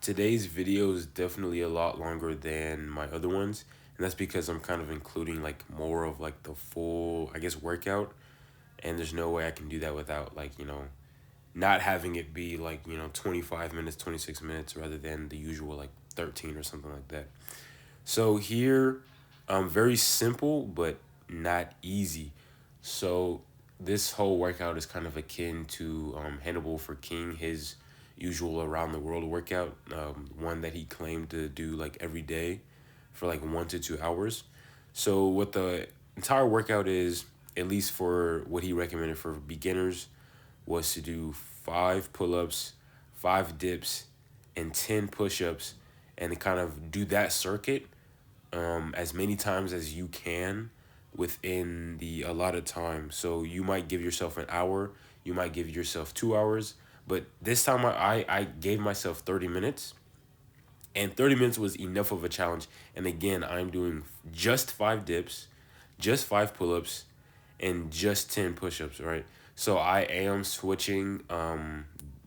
today's video is definitely a lot longer than my other ones, and that's because I'm kind of including like more of like the full, I guess, workout, and there's no way I can do that without like, not having it be like, 25 minutes, 26 minutes rather than the usual like 13 or something like that. So here, very simple but not easy. So this whole workout is kind of akin to Hannibal for King, his usual around the world workout, one that he claimed to do like every day for like 1 to 2 hours. So what the entire workout is, at least for what he recommended for beginners, was to do 5 pull-ups, 5 dips, and 10 push-ups, and to kind of do that circuit as many times as you can within the allotted time. So you might give yourself an hour, you might give yourself 2 hours, but this time I gave myself 30 minutes, and 30 minutes was enough of a challenge. And again, I'm doing just 5 dips, just 5 pull-ups, and just 10 push-ups, right? So I am switching,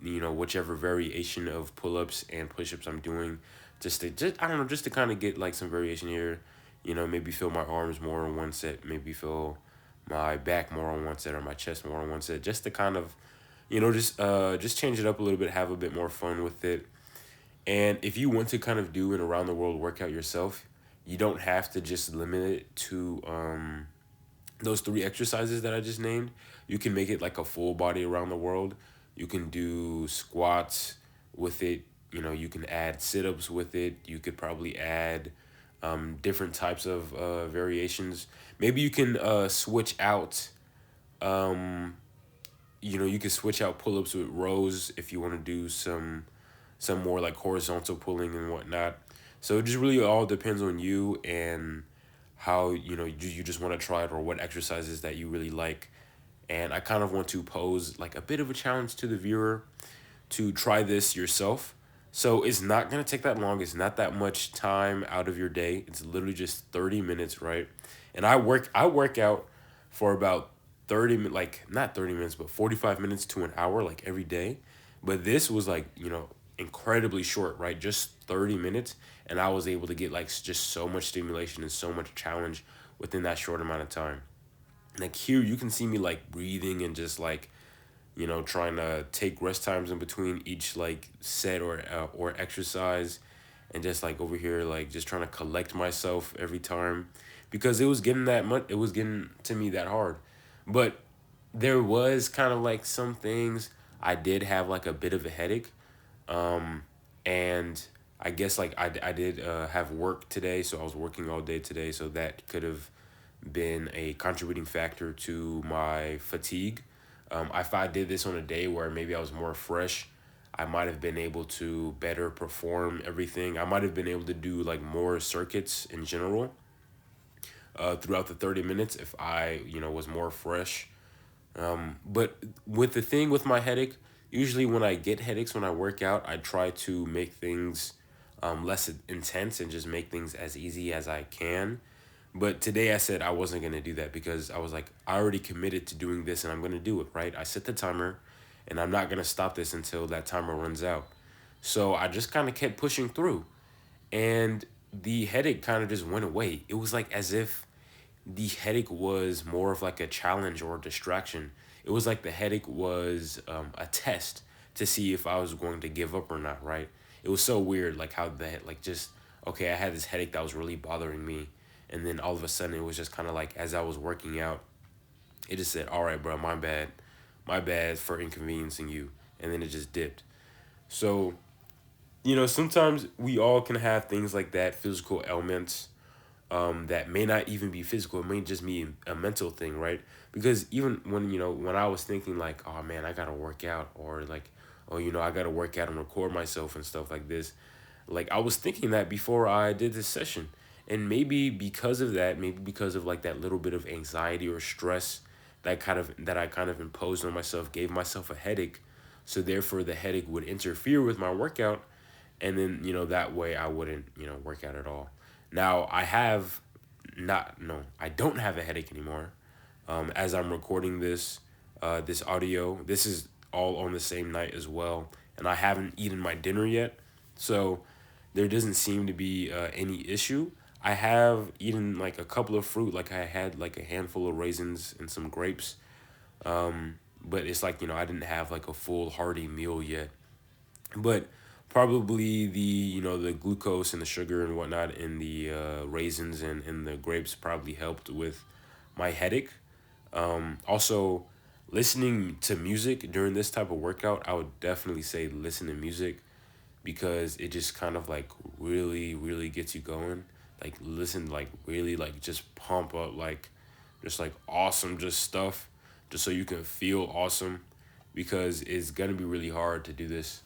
whichever variation of pull-ups and push-ups I'm doing, just I don't know, just to kind of get like some variation here. Maybe feel my arms more on one set, maybe feel my back more on one set, or my chest more on one set, just to kind of, just change it up a little bit, have a bit more fun with it. And if you want to kind of do an around the world workout yourself, you don't have to just limit it to those 3 exercises that I just named. You can make it like a full body around the world. You can do squats with it. You can add sit ups with it. You could probably add different types of variations. Maybe you can switch out. You can switch out pull ups with rows if you want to do some more like horizontal pulling and whatnot. So it just really all depends on you and how you just want to try it, or what exercises that you really like. And I kind of want to pose like a bit of a challenge to the viewer to try this yourself. So it's not going to take that long. It's not that much time out of your day. It's literally just 30 minutes, right? And I work out for about 30 minutes, like not 30 minutes, but 45 minutes to an hour like every day. But this was like, incredibly short, right? Just 30 minutes, and I was able to get like just so much stimulation and so much challenge within that short amount of time. Like here you can see me like breathing and just like, trying to take rest times in between each like set or exercise, and just like over here like just trying to collect myself every time, because it was getting that much, it was getting to me that hard. But there was kind of like some things, I did have like a bit of a headache, and I guess like I did have work today, so I was working all day today, so that could have been a contributing factor to my fatigue. If I did this on a day where maybe I was more fresh, I might have been able to better perform everything. I might have been able to do like more circuits in general throughout the 30 minutes if I, was more fresh. But with the thing with my headache, usually when I get headaches when I work out, I try to make things less intense and just make things as easy as I can. But today I said I wasn't going to do that, because I was like, I already committed to doing this and I'm going to do it, right? I set the timer and I'm not going to stop this until that timer runs out. So I just kind of kept pushing through, and the headache kind of just went away. It was like as if the headache was more of like a challenge or a distraction. It was like the headache was a test to see if I was going to give up or not, right? It was so weird, like how like just, okay, I had this headache that was really bothering me. And then all of a sudden, it was just kind of like as I was working out, it just said, all right, bro, my bad. My bad for inconveniencing you. And then it just dipped. So, sometimes we all can have things like that, physical ailments that may not even be physical. It may just be a mental thing, right? Because even when I was thinking like, oh man, I gotta work out, or like, oh, I gotta work out and record myself and stuff like this. Like I was thinking that before I did this session. And maybe because of that, maybe because of like that little bit of anxiety or stress that I kind of imposed on myself, gave myself a headache. So therefore the headache would interfere with my workout, and then, that way I wouldn't, work out at all. Now I have not no, I don't have a headache anymore. As I'm recording this audio, this is all on the same night as well, and I haven't eaten my dinner yet. So there doesn't seem to be any issue. I have eaten like a couple of fruit, like I had like a handful of raisins and some grapes. But it's like, I didn't have like a full hearty meal yet. But probably the glucose and the sugar and whatnot in the raisins and the grapes probably helped with my headache. Also, listening to music during this type of workout, I would definitely say listen to music because it just kind of like really, really gets you going. Like listen, like really, like just pump up, like just like awesome, just stuff, just so you can feel awesome, because it's gonna be really hard to do this,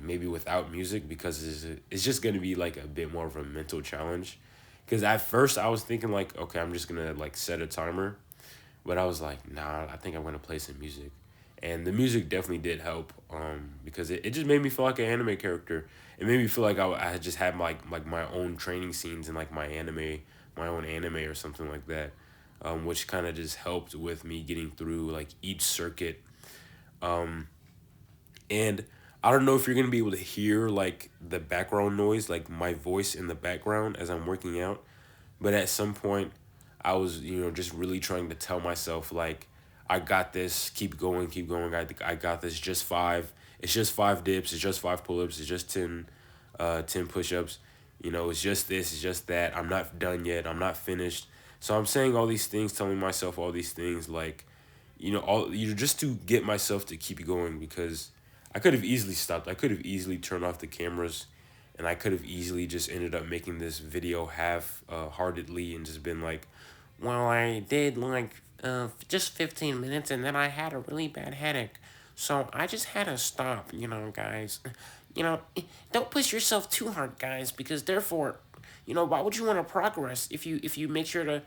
maybe without music, because it's just gonna be like a bit more of a mental challenge. Because at first I was thinking like, okay, I'm just gonna like set a timer, but I was like, nah, I think I'm gonna play some music. And the music definitely did help, because it just made me feel like an anime character. It made me feel like I had just had like my own training scenes in like my own anime or something like that, which kind of just helped with me getting through like each circuit. And I don't know if you're gonna be able to hear like the background noise, like my voice in the background as I'm working out. But at some point, I was, just really trying to tell myself, like, I got this, keep going, keep going. I got this, just five. It's just five dips, it's just five pull ups, it's just 10 push ups. It's just this, it's just that. I'm not done yet, I'm not finished. So I'm saying all these things, telling myself all these things, like, just to get myself to keep going, because I could have easily stopped. I could have easily turned off the cameras, and I could have easily just ended up making this video half heartedly and just been like, well, I did like just 15 minutes and then I had a really bad headache. So I just had to stop, guys. You know, don't push yourself too hard, guys, because therefore, why would you want to progress if you make sure to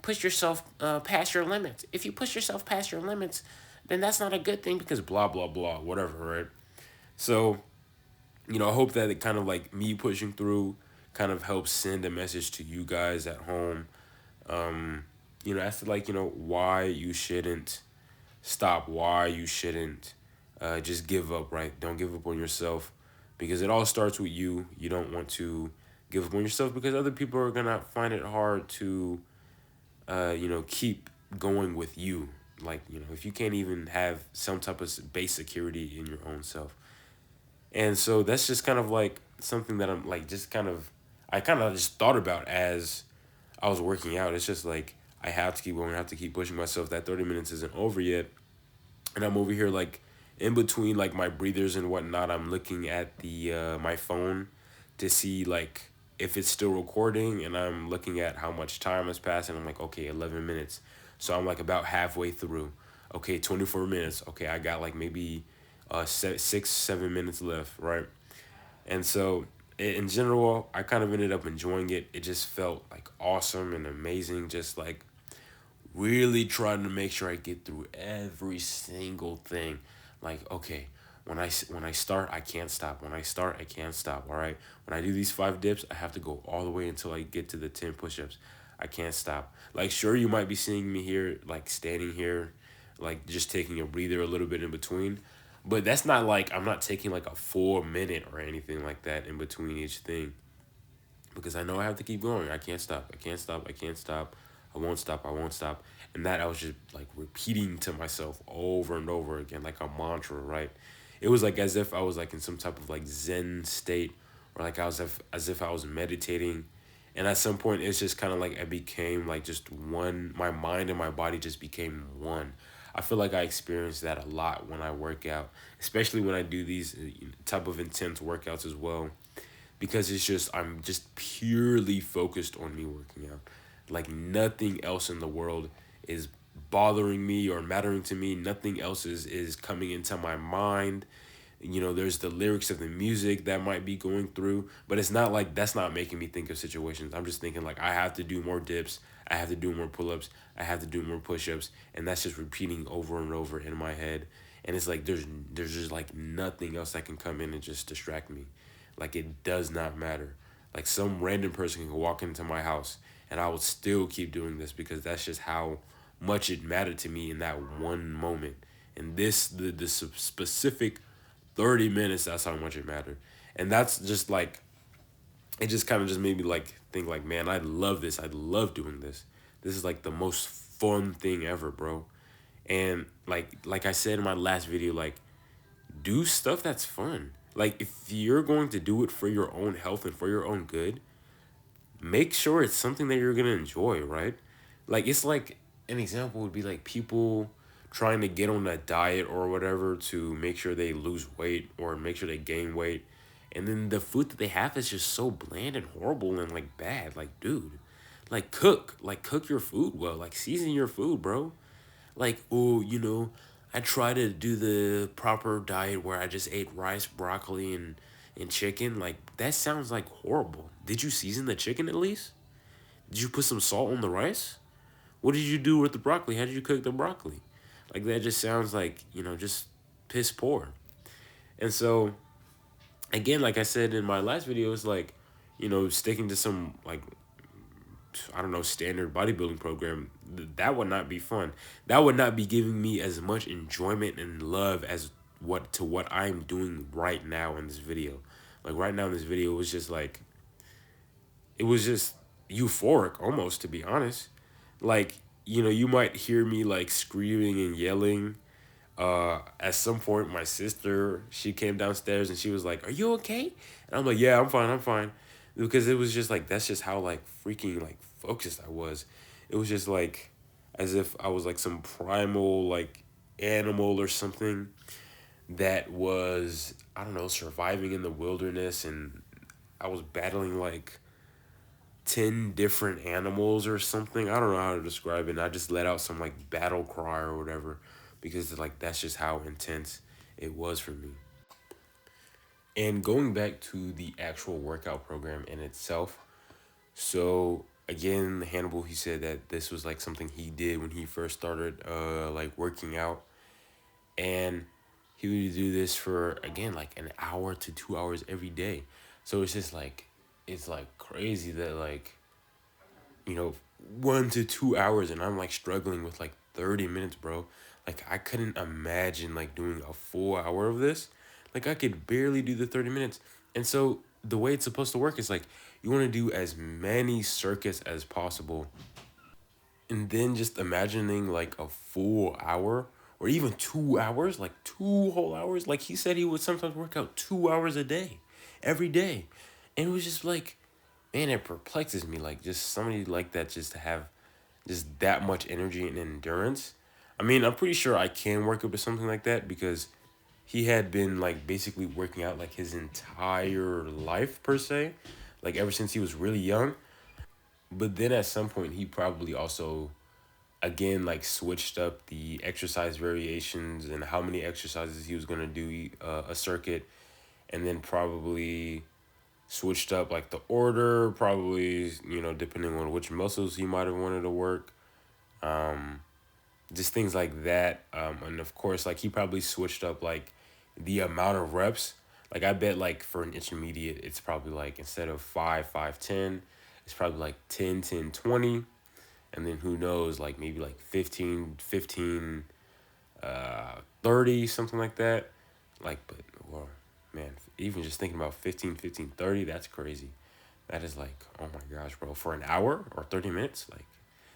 push yourself past your limits? If you push yourself past your limits, then that's not a good thing, because blah blah blah, whatever, right? So, I hope that it kind of like me pushing through kind of helps send a message to you guys at home. As to like, why you shouldn't stop, why you shouldn't just give up, right? Don't give up on yourself, because it all starts with you. You don't want to give up on yourself because other people are gonna find it hard to, keep going with you. Like, if you can't even have some type of base security in your own self. And so that's just kind of like something that I'm like just kind of I kind of just thought about as I was working out. It's just like I have to keep going, I have to keep pushing myself. That 30 minutes isn't over yet. And I'm over here like in between like my breathers and whatnot. I'm looking at the my phone to see like if it's still recording, and I'm looking at how much time has passed, and I'm like, okay, 11 minutes. So I'm like about halfway through. Okay, 24 minutes. Okay, I got like maybe 6 7 minutes left, right? And so in general, I kind of ended up enjoying it. It just felt like awesome and amazing, just like really trying to make sure I get through every single thing. Like, okay, when I start, I can't stop. When I start, I can't stop. All right. When I do these five dips, I have to go all the way until I get to the 10 push-ups. I can't stop. Like, sure, you might be seeing me here, like standing here, like just taking a breather a little bit in between. But that's not like I'm not taking like a 4 minute or anything like that in between each thing, because I know I have to keep going. I can't stop. I can't stop. I can't stop. I won't stop. I won't stop. And that I was just like repeating to myself over and over again, like a mantra, right? It was like as if I was like in some type of like Zen state, or like as if I was meditating. And at some point, it's just kind of like I became like just one. My mind and my body just became one. I feel like I experience that a lot when I work out, especially when I do these type of intense workouts as well, because it's just I'm just purely focused on me working out. Like nothing else in the world is bothering me or mattering to me. Nothing else is coming into my mind. There's the lyrics of the music that might be going through, but it's not like that's not making me think of situations. I'm just thinking like I have to do more dips, I have to do more pull-ups, I have to do more push-ups, and that's just repeating over and over in my head. And it's like there's just like nothing else that can come in and just distract me. Like it does not matter. Like some random person can walk into my house and I would still keep doing this, because that's just how much it mattered to me in that one moment. And this the specific 30 minutes, that's how much it mattered. And that's just like, it just kind of just made me like think like, man, I love this. I love doing this. This is like the most fun thing ever, bro. And like I said in my last video, like, do stuff that's fun. Like, if you're going to do it for your own health and for your own good, make sure it's something that you're gonna enjoy, right? Like, it's like, an example would be like people trying to get on a diet or whatever to make sure they lose weight or make sure they gain weight, and then the food that they have is just so bland and horrible and like bad. Like, dude, like cook your food well, like season your food, bro. Like, oh, I try to do the proper diet where I just ate rice, broccoli, and chicken. Like, that sounds like horrible. Did you season the chicken at least? Did you put some salt on the rice? What did you do with the broccoli? How did you cook the broccoli? Like, that just sounds like, just piss poor. And so, again, like I said in my last video, it's like, sticking to some, like, I don't know, standard bodybuilding program, that would not be fun. That would not be giving me as much enjoyment and love as what I'm doing right now in this video. Like, right now in this video, it was just euphoric almost, to be honest. Like, you might hear me like screaming and yelling. At some point, my sister, she came downstairs and she was like, "Are you okay?" And I'm like, "Yeah, I'm fine, I'm fine," because it was just like, that's just how like freaking like focused I was. It was just like as if I was like some primal like animal or something that was, I don't know, surviving in the wilderness, and I was battling like 10 different animals or something. I don't know how to describe it. And I just let out some like battle cry or whatever, because like that's just how intense it was for me. And going back to the actual workout program in itself, so again, Hannibal, he said that this was like something he did when he first started like working out, and he would do this for, again, like an hour to 2 hours every day. So it's just like, it's like crazy that like, you know, 1 to 2 hours, and I'm like struggling with like 30 minutes, bro. Like, I couldn't imagine like doing a full hour of this. Like, I could barely do the 30 minutes. And so the way it's supposed to work is like, you want to do as many circuits as possible, and then just imagining like a full hour or even 2 hours, like 2 whole hours. Like, he said he would sometimes work out 2 hours a day, every day. And it was just like, man, it perplexes me. Like, just somebody like that, just to have just that much energy and endurance. I mean, I'm pretty sure I can work up to something like that, because he had been like basically working out like his entire life per se, like ever since he was really young. But then at some point he probably also, again, like switched up the exercise variations and how many exercises he was going to do a circuit, and then probably switched up like the order, probably, depending on which muscles he might have wanted to work, just things like that. And of course, like, he probably switched up like the amount of reps. Like, I bet like for an intermediate, it's probably like, instead of 5, 5, 10, it's probably like 10, 10, 20. And then who knows, like maybe like 15, 15, 30, something like that. Like, but, well, man, even just thinking about 15, 15, 30, that's crazy. That is like, oh my gosh, bro, for an hour or 30 minutes, like,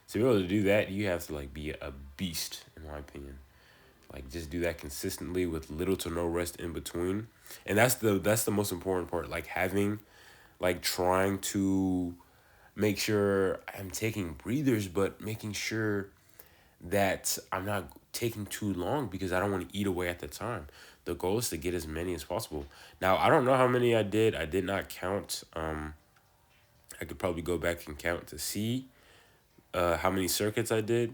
to be able to do that, you have to like be a beast, in my opinion. Like, just do that consistently with little to no rest in between. And that's the most important part. Like, having, like, trying to make sure I'm taking breathers, but making sure that I'm not taking too long, because I don't want to eat away at the time. The goal is to get as many as possible. Now, I don't know how many I did. I did not count. I could probably go back and count to see how many circuits I did.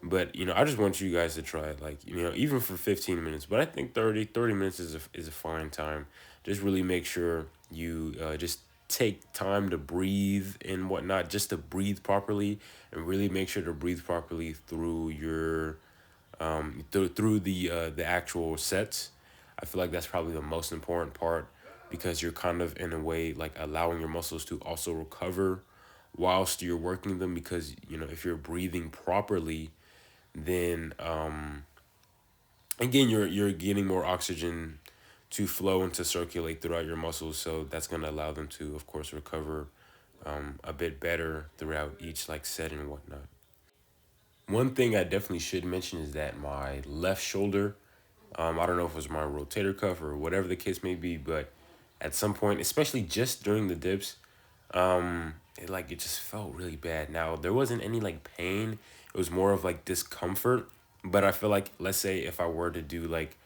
But, I just want you guys to try it, like, even for 15 minutes. But I think 30 minutes is a fine time. Just really make sure you just take time to breathe and whatnot, just to breathe properly, and really make sure to breathe properly through your through the actual sets. I feel like that's probably the most important part, because you're kind of, in a way, like allowing your muscles to also recover whilst you're working them, because if you're breathing properly, then again, you're getting more oxygen to flow and to circulate throughout your muscles. So that's going to allow them to, of course, recover a bit better throughout each like set and whatnot. One thing I definitely should mention is that my left shoulder, I don't know if it was my rotator cuff or whatever the case may be, but at some point, especially just during the dips, it just felt really bad. Now there wasn't any like pain. It was more of like discomfort. But I feel like, let's say if I were to do like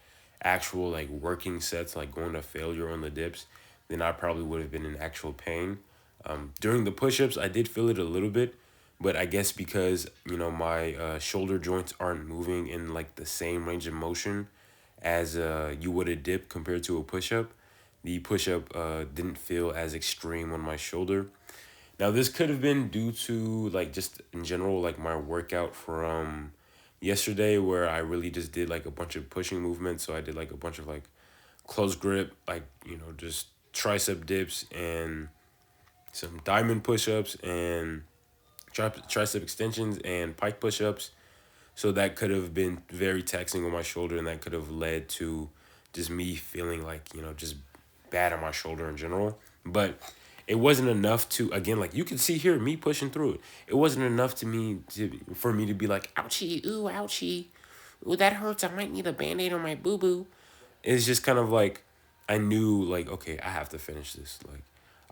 actual like working sets, like going to failure on the dips, then I probably would have been in actual pain. During the push-ups, I did feel it a little bit, but I guess because my shoulder joints aren't moving in like the same range of motion as you would a dip compared to a push-up, the push-up didn't feel as extreme on my shoulder. Now this could have been due to like just in general like my workout from yesterday, where I really just did like a bunch of pushing movements. So I did like a bunch of like close grip, like just tricep dips and some diamond push-ups and tricep extensions and pike push-ups. So that could have been very taxing on my shoulder, and that could have led to just me feeling like, just bad on my shoulder in general. But it wasn't enough to, again, like you can see here, me pushing through it. It wasn't enough for me to be like, ouchie, ooh, ouchie. Ooh, that hurts. I might need a band-aid on my boo-boo. It's just kind of like, I knew like, okay, I have to finish this. Like,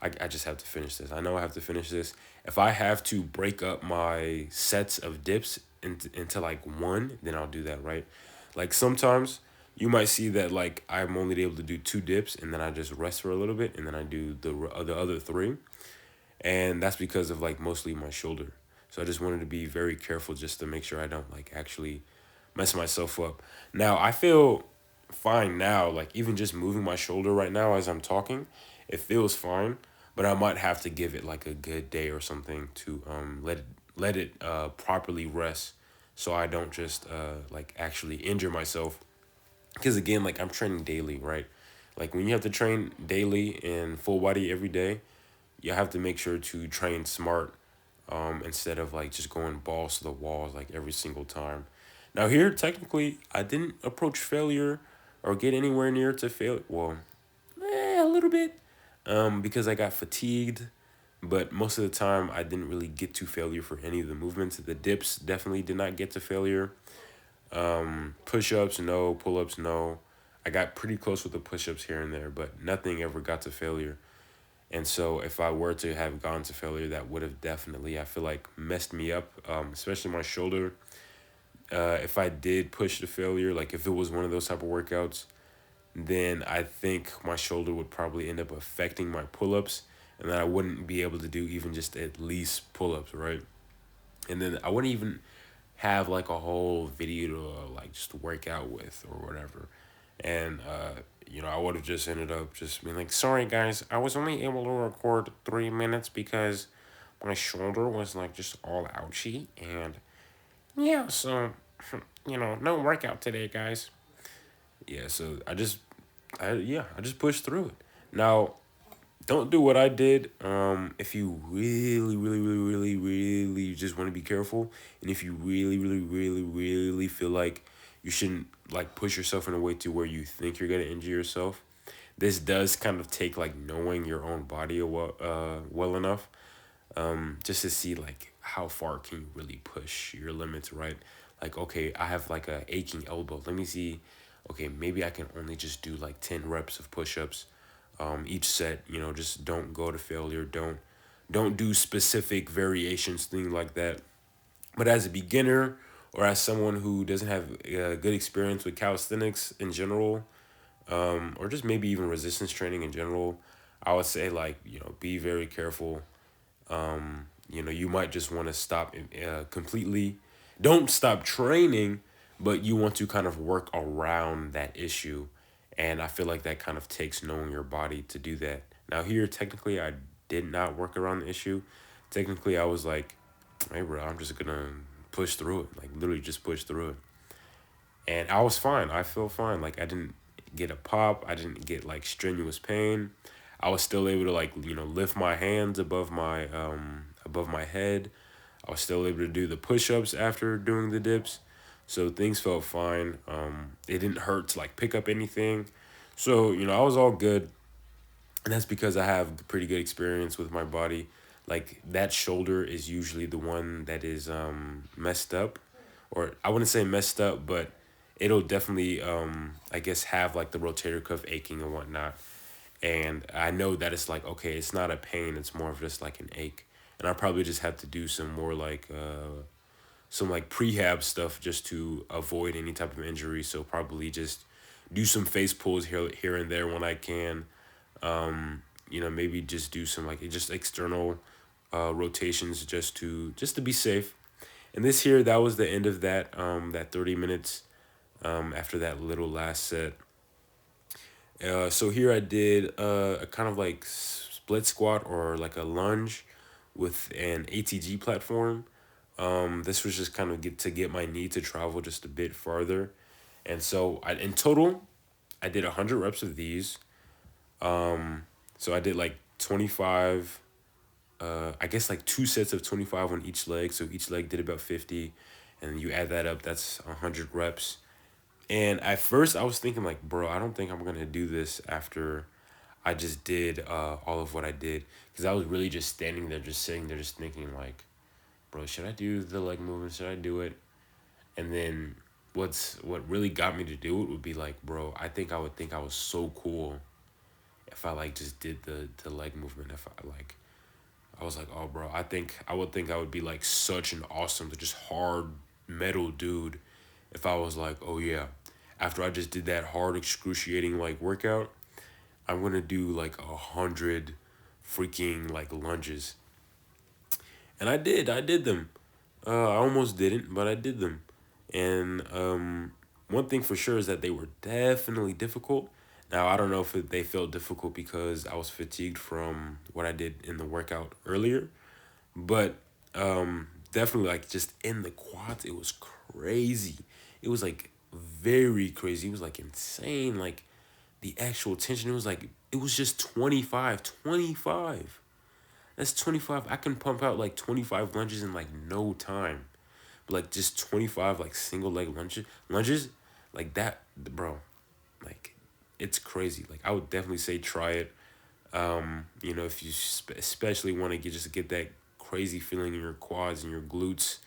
I just have to finish this. I know I have to finish this. If I have to break up my sets of dips into like one, then I'll do that, right? Like sometimes you might see that like I'm only able to do two dips, and then I just rest for a little bit, and then I do the other three. And that's because of like mostly my shoulder. So I just wanted to be very careful just to make sure I don't like actually mess myself up. Now I feel fine now, like even just moving my shoulder right now as I'm talking, it feels fine. But I might have to give it like a good day or something to let it properly rest, so I don't just like actually injure myself. Because again, like I'm training daily, right? Like when you have to train daily in full body every day, you have to make sure to train smart, instead of like just going balls to the walls like every single time. Now here, technically, I didn't approach failure or get anywhere near to fail. Well, a little bit, because I got fatigued, but most of the time I didn't really get to failure for any of the movements. The dips definitely did not get to failure. Push-ups, no. Pull-ups, no. I got pretty close with the push-ups here and there, but nothing ever got to failure. And so if I were to have gone to failure, that would have definitely, I feel like, messed me up, especially my shoulder. If I did push to failure, like if it was one of those type of workouts, then I think my shoulder would probably end up affecting my pull-ups, and then I wouldn't be able to do even just at least pull-ups, right? And then I wouldn't even have like a whole video to like just work out with or whatever. And I would have just ended up just being like, sorry guys, I was only able to record 3 minutes because my shoulder was like just all ouchy, and yeah, so no workout today, guys. Yeah, so I just pushed through it. Now, don't do what I did. If you really, really, really, really, really just want to be careful, and if you really, really, really, really feel like you shouldn't like push yourself in a way to where you think you're gonna injure yourself, this does kind of take like knowing your own body well enough, just to see like how far can you really push your limits, right? Like, okay, I have like a aching elbow. Let me see. Okay, maybe I can only just do like 10 reps of push-ups, each set. Just don't go to failure. Don't do specific variations, things like that. But as a beginner, or as someone who doesn't have a good experience with calisthenics in general, or just maybe even resistance training in general, I would say like be very careful. You might just want to stop completely. Don't stop training, but you want to kind of work around that issue. And I feel like that kind of takes knowing your body to do that. Now, here, technically, I did not work around the issue. Technically, I was like, hey, bro, I'm just going to push through it. Like, literally just push through it. And I was fine. I feel fine. Like, I didn't get a pop. I didn't get, like, strenuous pain. I was still able to, like, lift my hands above my head. I was still able to do the push-ups after doing the dips. So things felt fine. It didn't hurt to like pick up anything. So, I was all good. And that's because I have pretty good experience with my body. Like that shoulder is usually the one that is messed up, or I wouldn't say messed up, but it'll definitely I guess have like the rotator cuff aching and whatnot. And I know that it's like okay, it's not a pain, it's more of just like an ache. And I probably just have to do some more like some like prehab stuff just to avoid any type of injury. So probably just do some face pulls here and there when I can. Maybe just do some like just external rotations just to be safe. And this here, that was the end of that 30 minutes after that little last set. So here I did a kind of like split squat or like a lunge with an ATG platform. This was just kind of get my knee to travel just a bit farther. And so in total, I did 100 reps of these. So I did like 25, I guess like two sets of 25 on each leg. So each leg did about 50. And you add that up, that's 100 reps. And at first I was thinking like, bro, I don't think I'm gonna do this after I just did all of what I did. Because I was really just standing there, just sitting there, just thinking like, bro, should I do the leg movement? Should I do it? And then what really got me to do it would be like, bro, I think I was so cool if I like just did the leg movement. If I like I was like, oh bro, I would be like such an awesome, just hard metal dude if I was like, oh yeah, after I just did that hard excruciating like workout, I'm gonna do like 100 freaking like lunges. And I did them. I almost didn't, but I did them. And one thing for sure is that they were definitely difficult. Now, I don't know if they felt difficult because I was fatigued from what I did in the workout earlier, but definitely like just in the quads, it was crazy. It was like very crazy. It was like insane. Like the actual tension, it was just 25, 25. That's 25. I can pump out like 25 lunges in like no time. But like just 25 like single leg lunges like that, bro. Like it's crazy. Like I would definitely say try it. If you especially want to get that crazy feeling in your quads and your glutes.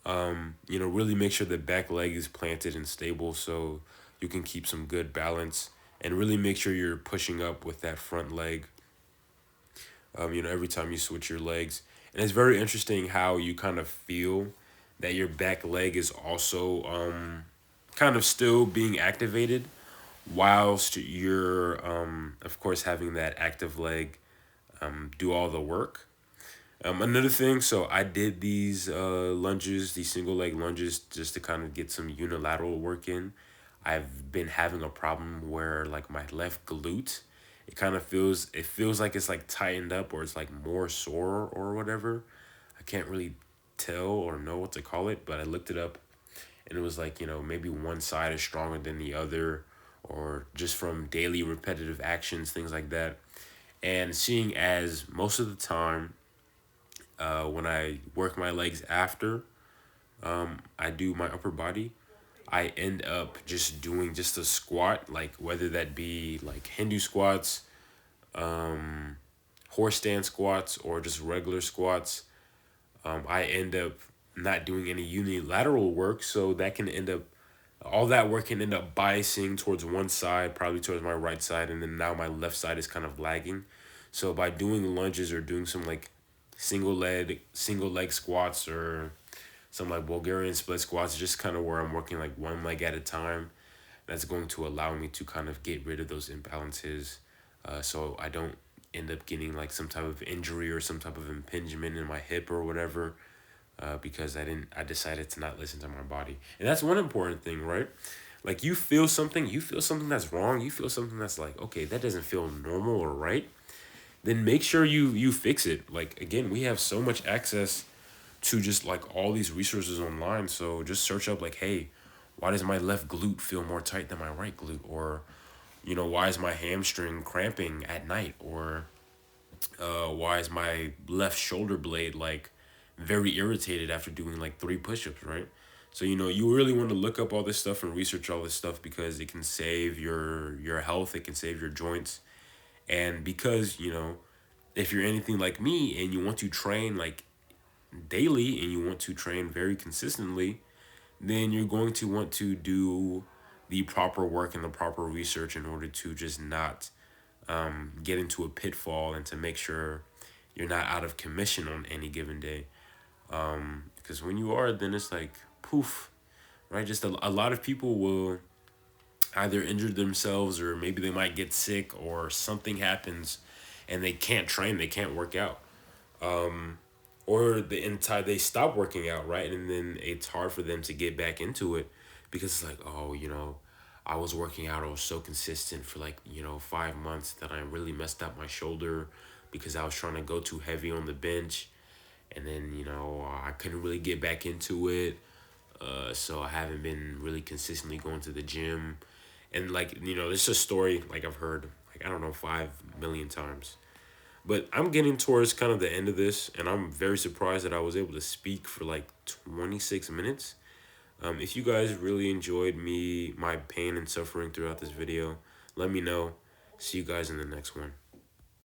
Really make sure the back leg is planted and stable so you can keep some good balance and really make sure you're pushing up with that front leg every time you switch your legs. And it's very interesting how you kind of feel that your back leg is also kind of still being activated whilst you're, of course, having that active leg do all the work. Another thing, so I did these lunges, these single leg lunges, just to kind of get some unilateral work in. I've been having a problem where like my left glute, it feels like it's like tightened up or it's like more sore or whatever. I can't really tell or know what to call it, but I looked it up and it was like, maybe one side is stronger than the other or just from daily repetitive actions, things like that. And seeing as most of the time when I work my legs after I do my upper body, I end up just doing just a squat, like whether that be like Hindu squats, horse stance squats, or just regular squats. I end up not doing any unilateral work, so that can end up all that work can end up biasing towards one side, probably towards my right side, and then now my left side is kind of lagging. So by doing lunges or doing some like single leg squats or some like Bulgarian split squats, just kind of where I'm working like one leg at a time. That's going to allow me to kind of get rid of those imbalances, so I don't end up getting like some type of injury or some type of impingement in my hip or whatever. Because I decided to not listen to my body, and that's one important thing, right? Like you feel something that's wrong, you feel something that's like okay, that doesn't feel normal or right. Then make sure you fix it. Like again, we have so much access to just like all these resources online. So just search up like, hey, why does my left glute feel more tight than my right glute? Or, why is my hamstring cramping at night? Or why is my left shoulder blade like very irritated after doing like 3 push-ups, right? So, you know, you really want to look up all this stuff and research all this stuff because it can save your health, it can save your joints. And because, you know, if you're anything like me and you want to train like daily and you want to train very consistently, then you're going to want to do the proper work and the proper research in order to just not get into a pitfall and to make sure you're not out of commission on any given day. Because when you are, then it's like poof, right? Just a lot of people will either injure themselves or maybe they might get sick or something happens and they can't train, they can't work out. Or they stop working out, right? And then it's hard for them to get back into it because it's like, oh, you know, I was working out, I was so consistent for like, you know, 5 months that I really messed up my shoulder because I was trying to go too heavy on the bench. And then, you know, I couldn't really get back into it. So I haven't been really consistently going to the gym. And like, you know, it's a story like I've heard, like, I don't know, 5 million times. But I'm getting towards kind of the end of this, and I'm very surprised that I was able to speak for like 26 minutes. If you guys really enjoyed my pain and suffering throughout this video, let me know. See you guys in the next one.